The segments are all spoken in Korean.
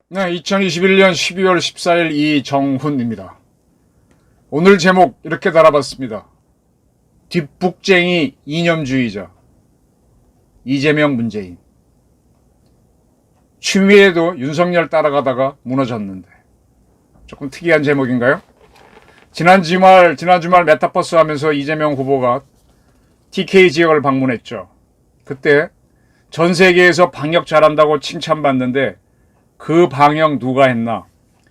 네, 2021년 12월 14일 이정훈입니다. 오늘 제목 이렇게 달아봤습니다. 뒷북쟁이 이념주의자 이재명 문재인. 추미애도 윤석열 따라가다가 무너졌는데 조금 특이한 제목인가요? 지난 주말 메타버스 하면서 이재명 후보가 TK 지역을 방문했죠. 그때 전 세계에서 방역 잘한다고 칭찬받는데 그 방역 누가 했나?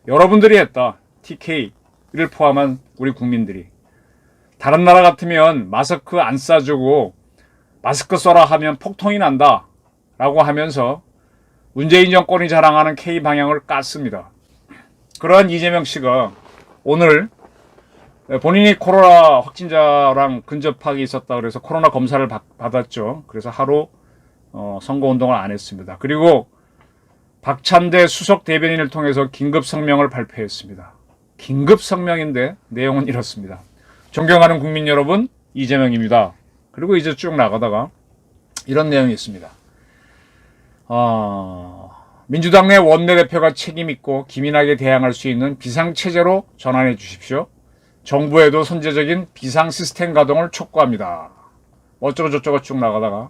여러분들이 했다. TK를 포함한 우리 국민들이. 다른 나라 같으면 마스크 안 싸주고 마스크 써라 하면 폭통이 난다 라고 하면서 문재인 정권이 자랑하는 K 방향을 깠습니다. 그러한 이재명 씨가 오늘 본인이 코로나 확진자랑 근접하게 있었다 그래서 코로나 검사를 받았죠. 그래서 하루 선거운동을 안 했습니다. 그리고 박찬대 수석 대변인을 통해서 긴급 성명을 발표했습니다. 긴급 성명인데 내용은 이렇습니다. 존경하는 국민 여러분, 이재명입니다. 그리고 이제 쭉 나가다가 이런 내용이 있습니다. 민주당 내 원내대표가 책임있고 기민하게 대항할 수 있는 비상체제로 전환해 주십시오. 정부에도 선제적인 비상시스템 가동을 촉구합니다. 어쩌고저쩌고 쭉 나가다가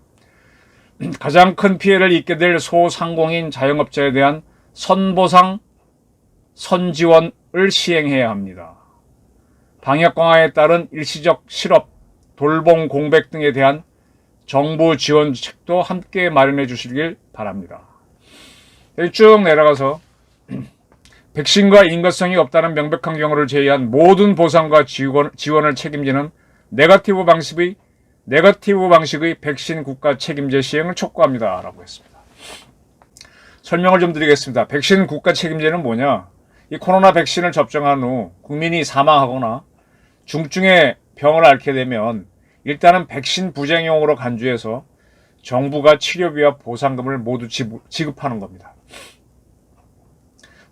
가장 큰 피해를 입게 될 소상공인 자영업자에 대한 선보상 선지원을 시행해야 합니다. 방역 강화에 따른 일시적 실업, 돌봄 공백 등에 대한 정부 지원책도 함께 마련해 주시길 바랍니다. 여기 쭉 내려가서 백신과 인과성이 없다는 명백한 경우를 제외한 모든 보상과 지원을 책임지는 네거티브 방식의 백신 국가 책임제 시행을 촉구합니다. 라고 했습니다. 설명을 좀 드리겠습니다. 백신 국가 책임제는 뭐냐? 이 코로나 백신을 접종한 후 국민이 사망하거나 중증의 병을 앓게 되면 일단은 백신 부작용으로 간주해서 정부가 치료비와 보상금을 모두 지급하는 겁니다.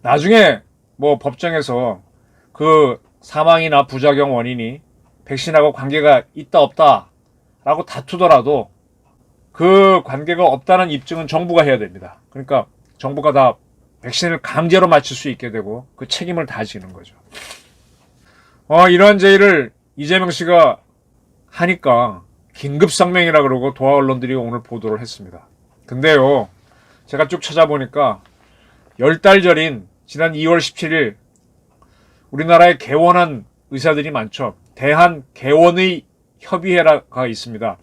나중에 법정에서 그 사망이나 부작용 원인이 백신하고 관계가 있다 없다 라고 다투더라도 그 관계가 없다는 입증은 정부가 해야 됩니다. 그러니까 정부가 다 백신을 강제로 맞출 수 있게 되고 그 책임을 다 지는 거죠. 이러한 제의를 이재명 씨가 하니까 긴급 성명이라 그러고 도하 언론들이 오늘 보도를 했습니다. 근데요, 제가 쭉 찾아보니까 10달 전인 지난 2월 17일 우리나라에 개원한 의사들이 많죠. 대한개원의 협의회가 있습니다.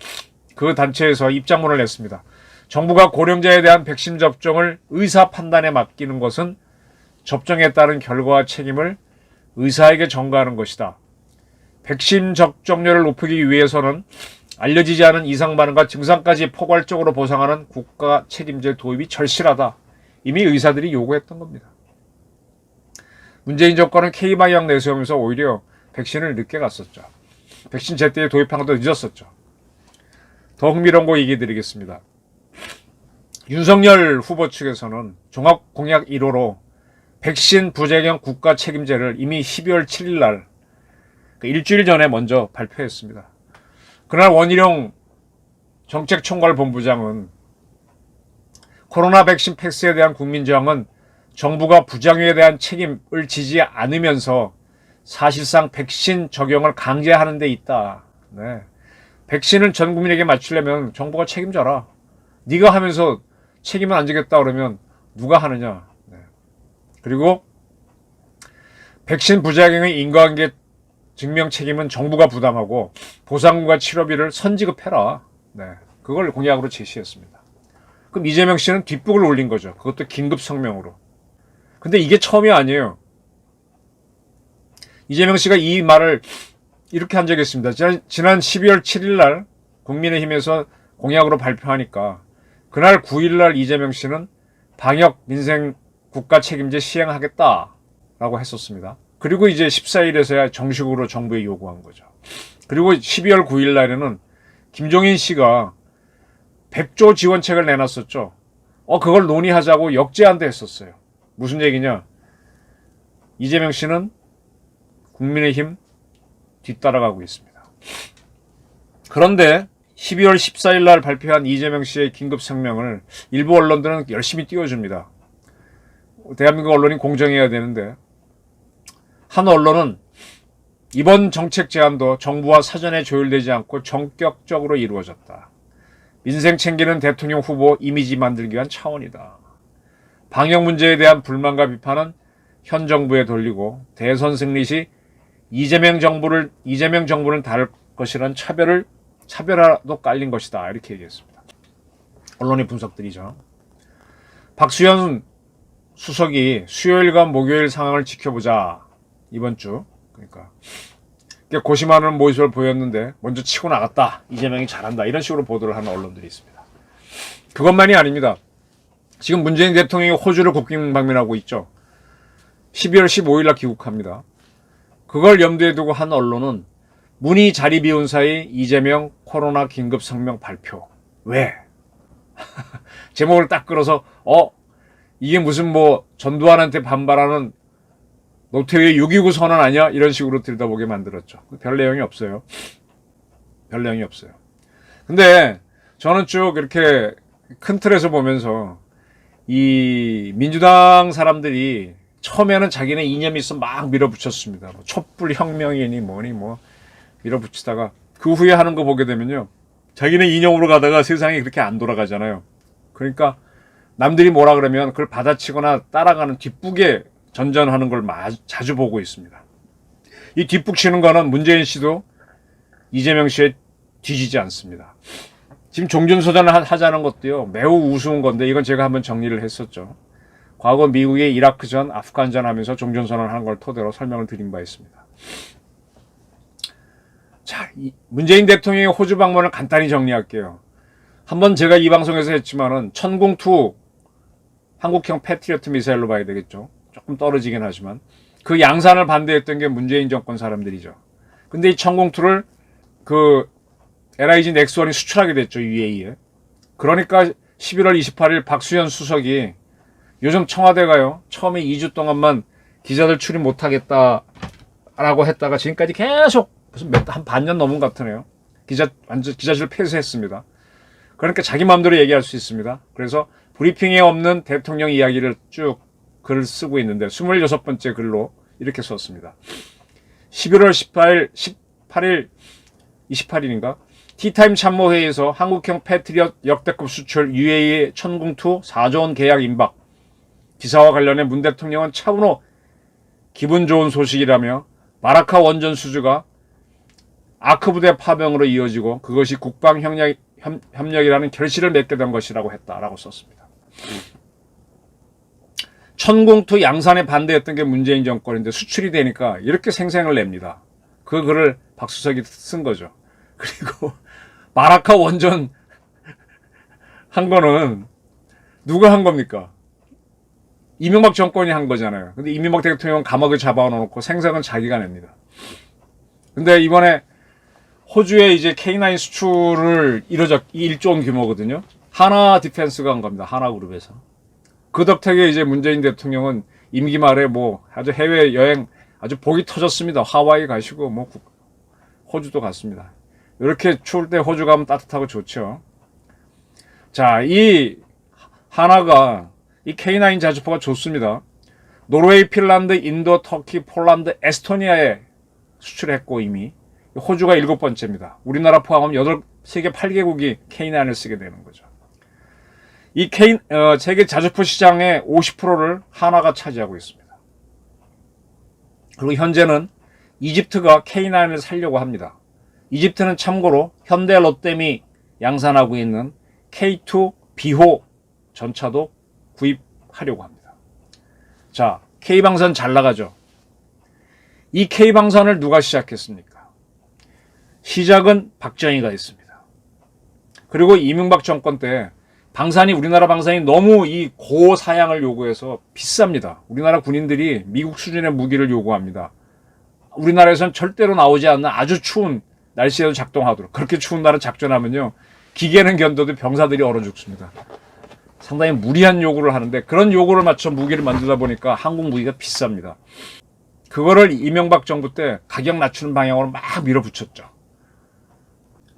그 단체에서 입장문을 냈습니다. 정부가 고령자에 대한 백신 접종을 의사 판단에 맡기는 것은 접종에 따른 결과와 책임을 의사에게 전가하는 것이다. 백신 접종률을 높이기 위해서는 알려지지 않은 이상 반응과 증상까지 포괄적으로 보상하는 국가 책임제 도입이 절실하다. 이미 의사들이 요구했던 겁니다. 문재인 정권은 K방향 내세우면서 오히려 백신을 늦게 갔었죠. 백신 제때에 도입한 것도 늦었었죠. 더 흥미로운 거 얘기 드리겠습니다. 윤석열 후보 측에서는 종합공약 1호로 백신 부작용 국가 책임제를 이미 12월 7일 날 일주일 전에 먼저 발표했습니다. 그날 원희룡 정책총괄본부장은 코로나 백신 패스에 대한 국민저항은 정부가 부작용에 대한 책임을 지지 않으면서 사실상 백신 적용을 강제하는 데 있다. 네. 백신을 전 국민에게 맞추려면 정부가 책임져라. 네가 하면서 책임을 안 지겠다 그러면 누가 하느냐. 네. 그리고 백신 부작용의 인과관계 증명 책임은 정부가 부담하고 보상금과 치료비를 선지급해라. 네. 그걸 공약으로 제시했습니다. 그럼 이재명 씨는 뒷북을 올린 거죠. 그것도 긴급 성명으로. 근데 이게 처음이 아니에요. 이재명 씨가 이 말을 이렇게 한 적이 있습니다. 지난 12월 7일 날 국민의힘에서 공약으로 발표하니까 그날 9일 날 이재명 씨는 방역 민생 국가 책임제 시행하겠다라고 했었습니다. 그리고 이제 14일에서야 정식으로 정부에 요구한 거죠. 그리고 12월 9일 날에는 김종인 씨가 100조 지원책을 내놨었죠. 그걸 논의하자고 역제안도 했었어요. 무슨 얘기냐? 이재명 씨는 국민의힘 뒤따라가고 있습니다. 그런데 12월 14일 날 발표한 이재명 씨의 긴급 성명을 일부 언론들은 열심히 띄워줍니다. 대한민국 언론이 공정해야 되는데 한 언론은 이번 정책 제안도 정부와 사전에 조율되지 않고 전격적으로 이루어졌다. 민생 챙기는 대통령 후보 이미지 만들기 위한 차원이다. 방역 문제에 대한 불만과 비판은 현 정부에 돌리고 대선 승리 시 이재명 정부를 다룰 것이란 차별화도 깔린 것이다. 이렇게 얘기했습니다. 언론의 분석들이죠. 박수현 수석이 수요일과 목요일 상황을 지켜보자. 이번 주. 그러니까 고심하는 모습을 보였는데 먼저 치고 나갔다. 이재명이 잘한다. 이런 식으로 보도를 하는 언론들이 있습니다. 그것만이 아닙니다. 지금 문재인 대통령이 호주를 국빈 방문하고 있죠. 12월 15일 날 귀국합니다. 그걸 염두에 두고 한 언론은 문이 자리 비운 사이 이재명 코로나 긴급 성명 발표. 왜? 제목을 딱 끌어서 이게 무슨 뭐 전두환한테 반발하는 노태우의 6.29 선언 아니야? 이런 식으로 들여다보게 만들었죠. 별 내용이 없어요. 별 내용이 없어요. 근데 저는 쭉 이렇게 큰 틀에서 보면서 이 민주당 사람들이 처음에는 자기네 이념이 있어 막 밀어붙였습니다. 뭐 촛불 혁명이니 뭐니 뭐 밀어붙이다가 그 후에 하는 거 보게 되면요. 자기네 이념으로 가다가 세상이 그렇게 안 돌아가잖아요. 그러니까 남들이 뭐라 그러면 그걸 받아치거나 따라가는 뒷북에 전전하는 걸 자주 보고 있습니다. 이 뒷북 치는 거는 문재인 씨도 이재명 씨에 뒤지지 않습니다. 지금 종전선언을 하자는 것도요. 매우 우스운 건데 이건 제가 한번 정리를 했었죠. 과거 미국의 이라크전, 아프간전 하면서 종전선언을 하는 걸 토대로 설명을 드린 바 있습니다. 자, 문재인 대통령의 호주 방문을 간단히 정리할게요. 한번 제가 이 방송에서 했지만은 천궁2 한국형 패트리어트 미사일로 봐야 되겠죠. 조금 떨어지긴 하지만 그 양산을 반대했던 게 문재인 정권 사람들이죠. 근데 이 천궁2를 그 LIG 넥스원이 수출하게 됐죠. UAE에. 그러니까 11월 28일 박수현 수석이 요즘 청와대가요. 처음에 2주 동안만 기자들 출입 못하겠다라고 했다가 지금까지 계속 무슨 한 반년 넘은 것 같으네요. 기자실 폐쇄했습니다. 그러니까 자기 마음대로 얘기할 수 있습니다. 그래서 브리핑에 없는 대통령 이야기를 쭉 글을 쓰고 있는데 26번째 글로 이렇게 썼습니다. 11월 18일 28일인가? 티타임 참모회의에서 한국형 패트리엇 역대급 수출 UAE 천궁2 4조 원 계약 임박. 기사와 관련해 문 대통령은 차분히 기분 좋은 소식이라며 마라카 원전 수주가 아크 부대 파병으로 이어지고 그것이 국방 협력이라는 결실을 맺게 된 것이라고 했다라고 썼습니다. 천궁2 양산에 반대했던 게 문재인 정권인데 수출이 되니까 이렇게 생생을 냅니다. 그 글을 박수석이 쓴 거죠. 그리고 마라카 원전 한 거는 누가 한 겁니까? 이명박 정권이 한 거잖아요. 근데 이명박 대통령은 감옥에 잡아놓고 생색은 자기가 냅니다. 근데 이번에 호주에 이제 K9 수출을 1조 원 규모거든요. 하나 디펜스가 한 겁니다. 하나그룹에서. 그 덕택에 이제 문재인 대통령은 임기 말에 뭐 아주 해외 여행 아주 복이 터졌습니다. 하와이 가시고 뭐 호주도 갔습니다. 이렇게 추울 때 호주 가면 따뜻하고 좋죠. 자, 이 하나가 이 K9 자주포가 좋습니다. 노르웨이, 핀란드, 인도, 터키, 폴란드, 에스토니아에 수출했고 이미 호주가 7번째입니다. 우리나라 포함하면 세계 8개국이 K9을 쓰게 되는 거죠. 이 세계 자주포 시장의 50%를 하나가 차지하고 있습니다. 그리고 현재는 이집트가 K9을 살려고 합니다. 이집트는 참고로 현대 롯데미 양산하고 있는 K2 비호 전차도 구입하려고 합니다. 자, K방산 잘 나가죠. 이 K방산을 누가 시작했습니까? 시작은 박정희가 했습니다. 그리고 이명박 정권 때 우리나라 방산이 너무 이 고사양을 요구해서 비쌉니다. 우리나라 군인들이 미국 수준의 무기를 요구합니다. 우리나라에선 절대로 나오지 않는 아주 추운 날씨에도 작동하도록. 그렇게 추운 날은 작전하면요. 기계는 견뎌도 병사들이 얼어 죽습니다. 상당히 무리한 요구를 하는데 그런 요구를 맞춰 무기를 만들다 보니까 한국 무기가 비쌉니다. 그거를 이명박 정부 때 가격 낮추는 방향으로 막 밀어붙였죠.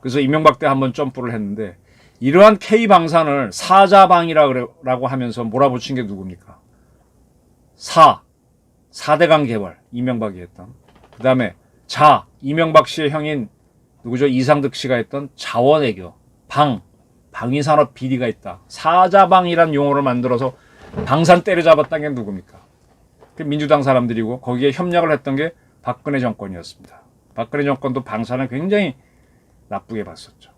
그래서 이명박 때 한번 점프를 했는데, 이러한 K방산을 사자방이라고 하면서 몰아붙인 게 누굽니까? 4대강 개발, 이명박이 했던. 그 다음에 이명박 씨의 형인 누구죠? 이상득 씨가 했던 자원외교. 방위산업 비리가 있다. 사자방이란 용어를 만들어서 방산 때려잡았다는 게 누굽니까? 그 민주당 사람들이고, 거기에 협력을 했던 게 박근혜 정권이었습니다. 박근혜 정권도 방산을 굉장히 나쁘게 봤었죠.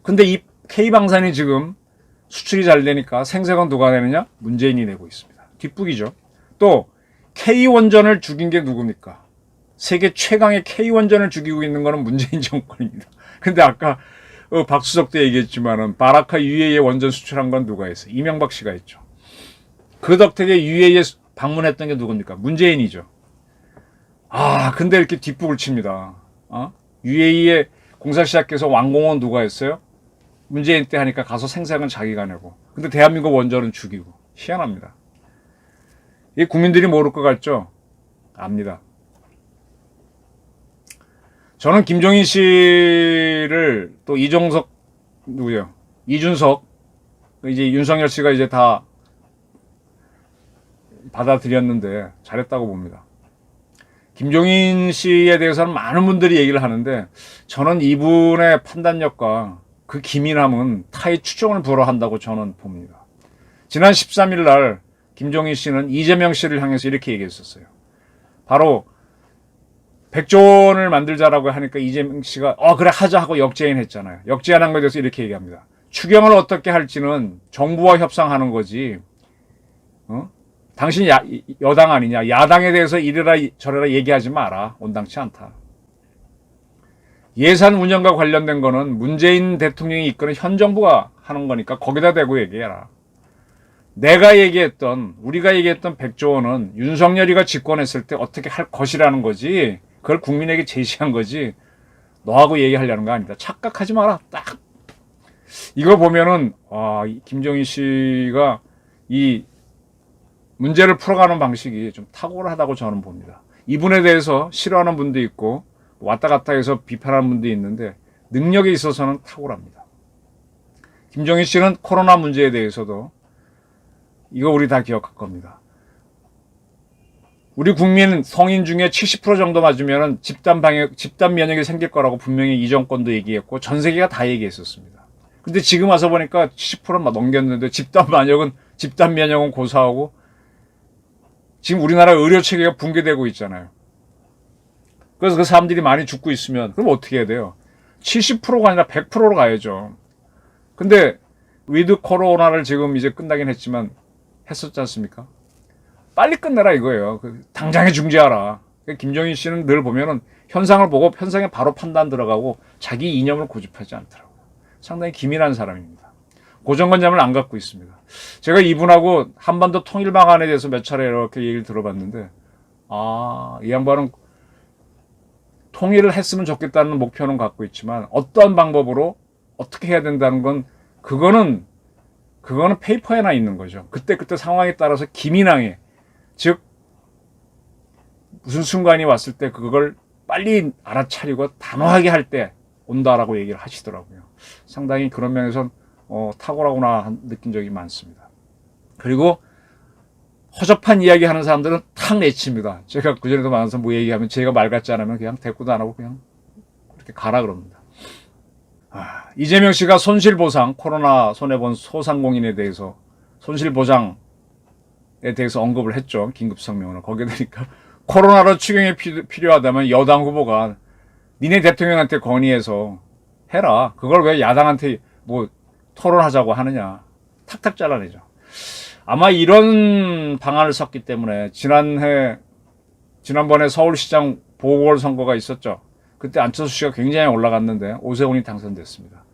근데 이 K방산이 지금 수출이 잘 되니까 생색은 누가 내느냐? 문재인이 내고 있습니다. 뒷북이죠. 또 K원전을 죽인 게 누굽니까? 세계 최강의 K원전을 죽이고 있는 거는 문재인 정권입니다. 근데 아까 박수석도 얘기했지만은 바라카 UAE 원전 수출한 건 누가 했어요? 이명박 씨가 했죠. 그 덕택에 UAE에 방문했던 게 누굽니까? 문재인이죠. 근데 이렇게 뒷북을 칩니다. UAE에 공사 시작해서 완공은 누가 했어요? 문재인 때 하니까 가서 생색은 자기가 내고. 근데 대한민국 원전은 죽이고. 희한합니다. 이 국민들이 모를 것 같죠? 압니다. 저는 김종인 씨를 또 이준석, 이제 윤석열 씨가 이제 다 받아들였는데 잘했다고 봅니다. 김종인 씨에 대해서는 많은 분들이 얘기를 하는데, 저는 이분의 판단력과 그 기민함은 타의 추종을 불허한다고 저는 봅니다. 지난 13일 날 김종인 씨는 이재명 씨를 향해서 이렇게 얘기했었어요. 바로 100조 원을 만들자라고 하니까 이재명 씨가 그래 하자 하고 역제안했잖아요. 역제안한 것에 대해서 이렇게 얘기합니다. 추경을 어떻게 할지는 정부와 협상하는 거지. 당신 여당 아니냐. 야당에 대해서 이래라 저래라 얘기하지 마라. 온당치 않다. 예산 운영과 관련된 거는 문재인 대통령이 이끄는 현 정부가 하는 거니까 거기다 대고 얘기해라. 우리가 얘기했던 100조 원은 윤석열이가 집권했을 때 어떻게 할 것이라는 거지. 그걸 국민에게 제시한 거지. 너하고 얘기하려는 거 아니다. 착각하지 마라. 딱. 이거 보면은 김종인 씨가 이 문제를 풀어가는 방식이 좀 탁월하다고 저는 봅니다. 이분에 대해서 싫어하는 분도 있고 왔다 갔다 해서 비판하는 분도 있는데 능력에 있어서는 탁월합니다. 김종인 씨는 코로나 문제에 대해서도 이거 우리 다 기억할 겁니다. 우리 국민 성인 중에 70% 정도 맞으면 집단 면역이 생길 거라고 분명히 이 정권도 얘기했고 전 세계가 다 얘기했었습니다. 근데 지금 와서 보니까 70%만 넘겼는데 집단 면역은 고사하고 지금 우리나라 의료 체계가 붕괴되고 있잖아요. 그래서 그 사람들이 많이 죽고 있으면 그럼 어떻게 해야 돼요? 70%가 아니라 100%로 가야죠. 근데 위드 코로나를 지금 이제 끝나긴 했지만 했었지 않습니까? 빨리 끝내라 이거예요. 당장에 중지하라. 김종인 씨는 늘 보면은 현상을 보고 현상에 바로 판단 들어가고 자기 이념을 고집하지 않더라고요. 상당히 기민한 사람입니다. 고정관념을 안 갖고 있습니다. 제가 이분하고 한반도 통일 방안에 대해서 몇 차례 이렇게 얘기를 들어봤는데 이 양반은 통일을 했으면 좋겠다는 목표는 갖고 있지만 어떠한 방법으로 어떻게 해야 된다는 건 그거는 페이퍼에나 있는 거죠. 그때 상황에 따라서 기민하게, 즉 무슨 순간이 왔을 때 그걸 빨리 알아차리고 단호하게 할 때 온다라고 얘기를 하시더라고요. 상당히 그런 면에선 탁월하구나 느낀 적이 많습니다. 그리고 허접한 이야기 하는 사람들은 탁 내칩니다. 제가 그전에도 많아서 뭐 얘기하면 제가 말 같지 않으면 그냥 대꾸도 안 하고 그냥 그렇게 가라 그럽니다. 이재명 씨가 손실보상, 코로나 손해본 소상공인에 대해서 손실보상에 대해서 언급을 했죠. 긴급성명으로. 거기에 되니까 코로나로 추경이 필요하다면 여당 후보가 니네 대통령한테 건의해서 해라. 그걸 왜 야당한테 뭐 토론하자고 하느냐. 탁탁 잘라내죠. 아마 이런 방안을 썼기 때문에 지난번에 서울시장 보궐선거가 있었죠. 그때 안철수 씨가 굉장히 올라갔는데 오세훈이 당선됐습니다.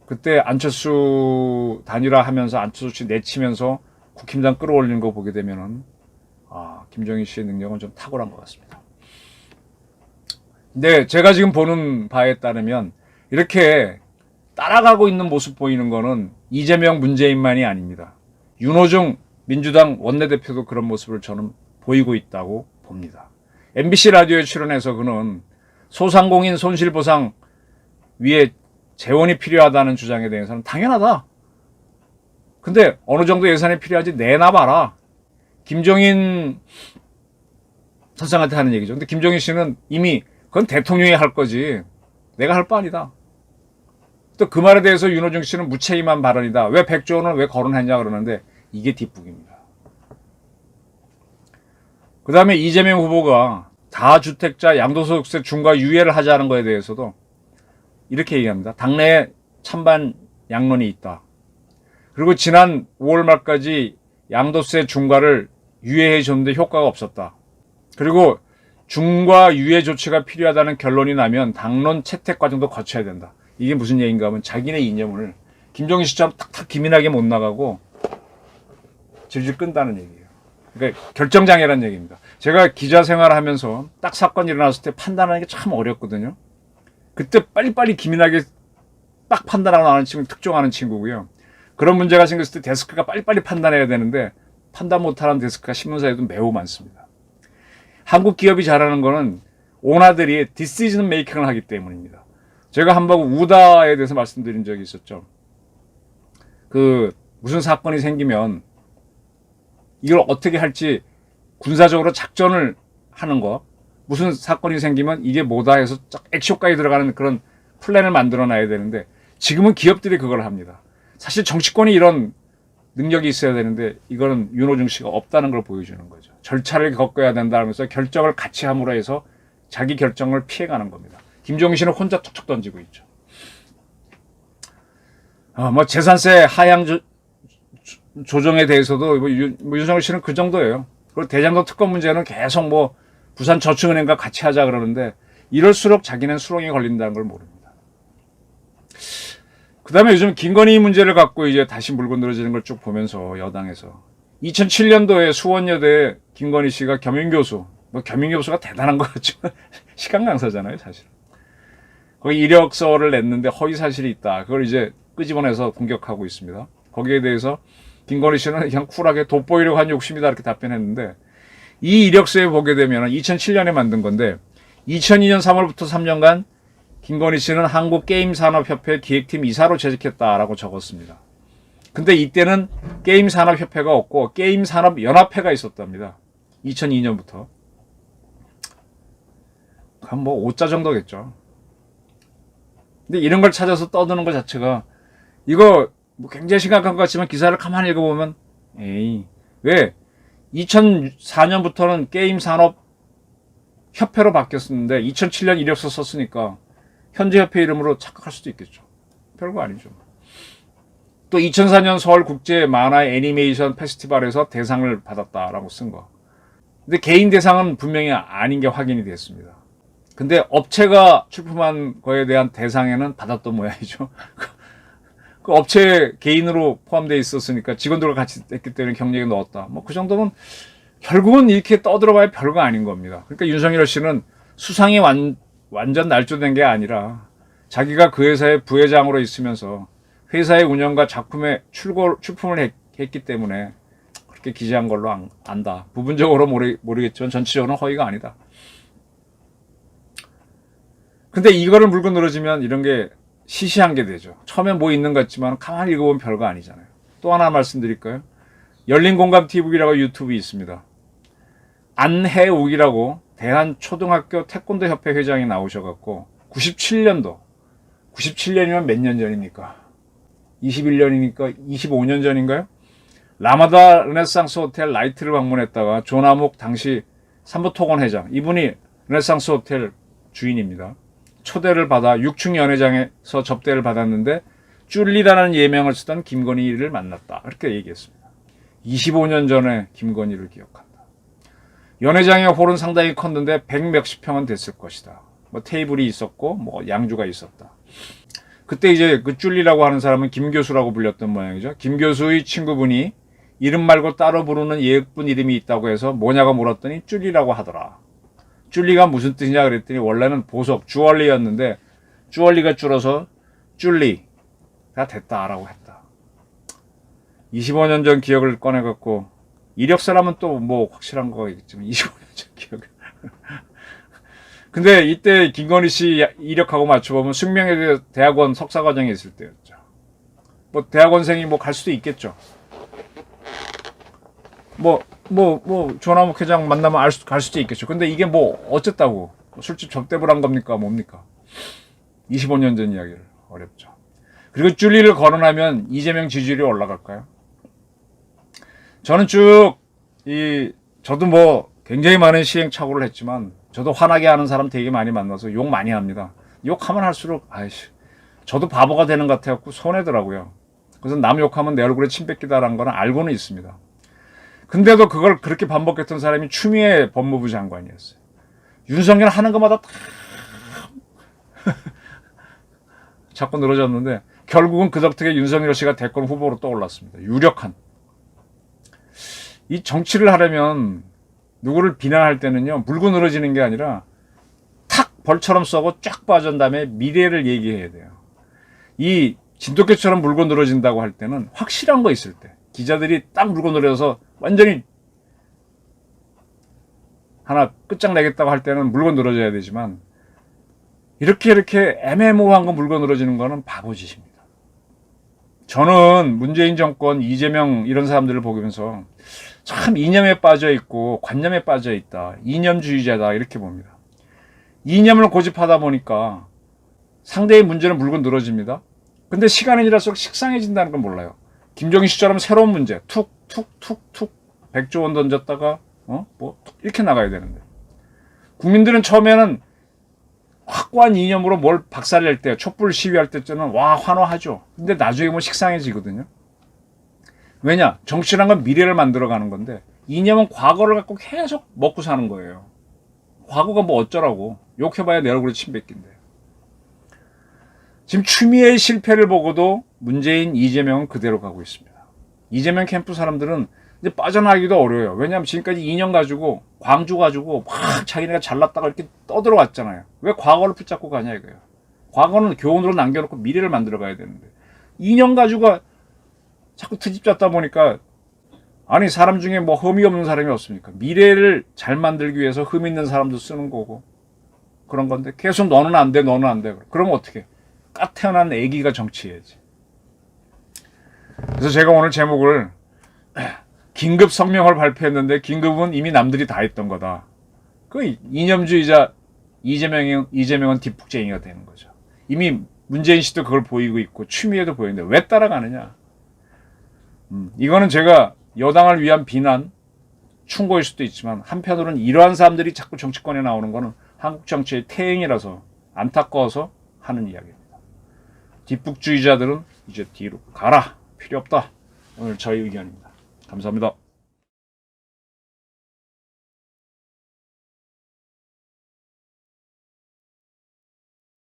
그때 안철수 단일화하면서 안철수 씨 내치면서 국힘당 끌어올리는 거 보게 되면은 김종인 씨의 능력은 좀 탁월한 것 같습니다. 근데 제가 지금 보는 바에 따르면 이렇게 따라가고 있는 모습 보이는 거는 이재명, 문재인만이 아닙니다. 윤호중 민주당 원내대표도 그런 모습을 저는 보이고 있다고 봅니다. MBC 라디오에 출연해서 그는 소상공인 손실보상 위에 재원이 필요하다는 주장에 대해서는 당연하다. 근데 어느 정도 예산이 필요하지 내놔봐라. 김종인 선생한테 하는 얘기죠. 근데 김종인 씨는 이미 그건 대통령이 할 거지 내가 할 바 아니다. 또 그 말에 대해서 윤호중 씨는 무책임한 발언이다. 왜 100조 원을 왜 거론했냐 그러는데 이게 뒷북입니다. 그 다음에 이재명 후보가 다주택자 양도소득세 중과 유예를 하자는 거에 대해서도 이렇게 얘기합니다. 당내에 찬반 양론이 있다. 그리고 지난 5월 말까지 양도세 중과를 유예해 줬는데 효과가 없었다. 그리고 중과 유예 조치가 필요하다는 결론이 나면 당론 채택 과정도 거쳐야 된다. 이게 무슨 얘기인가 하면 자기네 이념을 김종인 씨처럼 탁탁 기민하게 못 나가고 질질 끈다는 얘기예요. 그러니까 결정장애라는 얘기입니다. 제가 기자 생활을 하면서 딱 사건이 일어났을 때 판단하는 게 참 어렵거든요. 그때 빨리빨리 기민하게 딱 판단하고 나는 친구, 특종하는 친구고요. 그런 문제가 생겼을 때 데스크가 빨리빨리 판단해야 되는데 판단 못하는 데스크가 신문사에도 매우 많습니다. 한국 기업이 잘하는 거는 오너들이 디시전 메이킹을 하기 때문입니다. 제가 한번 우다에 대해서 말씀드린 적이 있었죠. 무슨 사건이 생기면 이걸 어떻게 할지 군사적으로 작전을 하는 거, 무슨 사건이 생기면 이게 뭐다 해서 액션까지 들어가는 그런 플랜을 만들어 놔야 되는데 지금은 기업들이 그걸 합니다. 사실 정치권이 이런 능력이 있어야 되는데 이거는 윤호중 씨가 없다는 걸 보여주는 거죠. 절차를 겪어야 된다 하면서 결정을 같이 함으로 해서 자기 결정을 피해가는 겁니다. 김종인 씨는 혼자 툭툭 던지고 있죠. 재산세 하향 조정에 대해서도 윤석열 씨는 그 정도예요. 그리고 대장동 특검 문제는 계속 부산 저축은행과 같이 하자 그러는데 이럴수록 자기는 수렁에 걸린다는 걸 모릅니다. 그 다음에 요즘 김건희 문제를 갖고 이제 다시 물고 늘어지는 걸 쭉 보면서 여당에서 2007년도에 수원여대 김건희 씨가 겸임교수, 겸임교수가 대단한 것 같지만 시간 강사잖아요, 사실. 거기 이력서를 냈는데 허위 사실이 있다. 그걸 이제 끄집어내서 공격하고 있습니다. 거기에 대해서 김건희 씨는 그냥 쿨하게 돋보이려고 한 욕심이다 이렇게 답변했는데 이 이력서에 보게 되면 2007년에 만든 건데 2002년 3월부터 3년간 김건희 씨는 한국게임산업협회 기획팀 이사로 재직했다라고 적었습니다. 근데 이때는 게임산업협회가 없고 게임산업연합회가 있었답니다. 2002년부터. 한 5자 정도겠죠. 근데 이런 걸 찾아서 떠드는 것 자체가 이거 굉장히 심각한 것 같지만 기사를 가만히 읽어보면 에이 왜 2004년부터는 게임산업협회로 바뀌었었는데 2007년 이력서 썼으니까 현재 협회 이름으로 착각할 수도 있겠죠. 별거 아니죠. 또 2004년 서울국제 만화 애니메이션 페스티벌에서 대상을 받았다라고 쓴 거. 근데 개인 대상은 분명히 아닌 게 확인이 됐습니다. 근데 업체가 출품한 거에 대한 대상에는 받았던 모양이죠. 그 업체 개인으로 포함되어 있었으니까 직원들과 같이 했기 때문에 경력에 넣었다. 그 정도면 결국은 이렇게 떠들어봐야 별거 아닌 겁니다. 그러니까 윤석열 씨는 수상이 완전 날조된 게 아니라 자기가 그 회사의 부회장으로 있으면서 회사의 운영과 작품의 출품을 했기 때문에 그렇게 기재한 걸로 안다. 부분적으로 모르겠지만 전체적으로는 허위가 아니다. 근데 이거를 물고 늘어지면 이런 게 시시한 게 되죠. 처음엔 있는 것 같지만 가만히 읽어보면 별거 아니잖아요. 또 하나 말씀드릴까요? 열린공감TV라고 유튜브 있습니다. 안해욱이라고 대한초등학교 태권도협회 회장이 나오셔갖고 97년이면 몇 년 전입니까? 21년이니까 25년 전인가요? 라마다 르네상스 호텔 라이트를 방문했다가 조남욱 당시 삼부토건 회장, 이분이 르네상스 호텔 주인입니다. 초대를 받아 6층 연회장에서 접대를 받았는데 쭈리라는 예명을 쓰던 김건희를 만났다. 이렇게 얘기했습니다. 25년 전에 김건희를 기억한다. 연회장의 홀은 상당히 컸는데 100몇십 평은 됐을 것이다. 테이블이 있었고 양주가 있었다. 그때 이제 그 쭈리라고 하는 사람은 김 교수라고 불렸던 모양이죠. 김 교수의 친구분이 이름 말고 따로 부르는 예쁜 이름이 있다고 해서 뭐냐고 물었더니 쭈리라고 하더라. 쭈리가 무슨 뜻이냐 그랬더니 원래는 보석, 주얼리였는데 주얼리가 줄어서 쭈리가 됐다라고 했다. 25년 전 기억을 꺼내갖고 이력서라면 또 뭐 확실한 거가 있겠지만 25년 전 기억. 근데 이때 김건희 씨 이력하고 맞춰보면 숙명여대 대학원 석사과정에 있을 때였죠. 뭐 대학원생이 뭐 갈 수도 있겠죠. 뭐 조남욱 회장 만나면 갈 수도 있겠죠. 근데 이게 뭐 어쨌다고 술집 접대를 한 겁니까 뭡니까? 25년 전 이야기를 어렵죠. 그리고 줄리를 거론하면 이재명 지지율이 올라갈까요? 저는 저도 뭐 굉장히 많은 시행착오를 했지만 저도 화나게 하는 사람 되게 많이 만나서 욕 많이 합니다. 욕하면 할수록 아이씨 저도 바보가 되는 것 같아갖고 손해더라고요. 그래서 남 욕하면 내 얼굴에 침 뱉기다라는 거는 알고는 있습니다. 근데도 그걸 그렇게 반복했던 사람이 추미애 법무부 장관이었어요. 윤석열 하는 것마다 다 자꾸 늘어졌는데 결국은 그 덕택에 윤석열 씨가 대권 후보로 떠올랐습니다. 유력한. 이 정치를 하려면 누구를 비난할 때는요 물고 늘어지는 게 아니라 탁 벌처럼 쏘고 쫙 빠진 다음에 미래를 얘기해야 돼요. 이 진돗개처럼 물고 늘어진다고 할 때는 확실한 거 있을 때 기자들이 딱 물고 늘어져서 완전히 하나 끝장내겠다고 할 때는 물고 늘어져야 되지만 이렇게 애매모호한 거 물고 늘어지는 거는 바보짓입니다. 저는 문재인 정권, 이재명 이런 사람들을 보면서 참 이념에 빠져 있고 관념에 빠져 있다. 이념주의자다 이렇게 봅니다. 이념을 고집하다 보니까 상대의 문제는 물고 늘어집니다. 근데 시간이 지날수록 식상해진다는 건 몰라요. 김정일 시절하면 새로운 문제 툭툭툭툭 100조 원 던졌다가 이렇게 나가야 되는데 국민들은 처음에는 확고한 이념으로 뭘 박살낼 때 촛불 시위할 때쯤은 와 환호하죠. 근데 나중에 뭐 식상해지거든요. 왜냐? 정치란 건 미래를 만들어가는 건데 이념은 과거를 갖고 계속 먹고 사는 거예요. 과거가 뭐 어쩌라고. 욕해봐야 내 얼굴에 침 뱉긴데. 지금 추미애의 실패를 보고도 문재인, 이재명은 그대로 가고 있습니다. 이재명 캠프 사람들은 이제 빠져나가기도 어려워요. 왜냐하면 지금까지 2년 가지고 광주 가지고 막 자기네가 잘났다가 이렇게 떠들어왔잖아요. 왜 과거를 붙잡고 가냐 이거예요. 과거는 교훈으로 남겨놓고 미래를 만들어가야 되는데 2년 가지고 자꾸 트집 잡다 보니까 아니 사람 중에 뭐 흠이 없는 사람이 없습니까? 미래를 잘 만들기 위해서 흠 있는 사람도 쓰는 거고 그런 건데 계속 너는 안 돼, 너는 안 돼. 그러면 어떻게? 까 태어난 애기가 정치해야지. 그래서 제가 오늘 제목을 긴급 성명을 발표했는데 긴급은 이미 남들이 다 했던 거다. 그 이념주의자 이재명은 뒷북쟁이가 되는 거죠. 이미 문재인 씨도 그걸 보이고 있고 추미애도 보이는데 왜 따라가느냐. 이거는 제가 여당을 위한 비난, 충고일 수도 있지만 한편으로는 이러한 사람들이 자꾸 정치권에 나오는 거는 한국 정치의 태행이라서 안타까워서 하는 이야기입니다. 뒷북주의자들은 이제 뒤로 가라. 필요 없다. 오늘 저희 의견입니다. 감사합니다.